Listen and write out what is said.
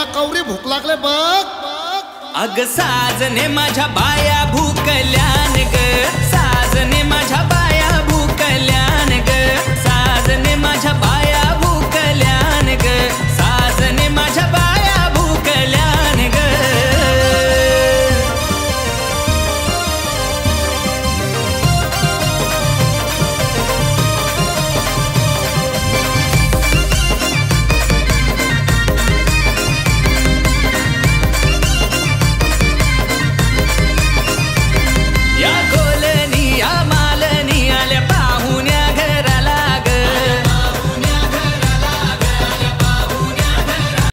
बायाला कवरी भूक लागले बघ। अग साजने माझ्या बाया भूकल्यान ग, साजने माझ्या बाया भूकल्यान ग, साजने माझ्या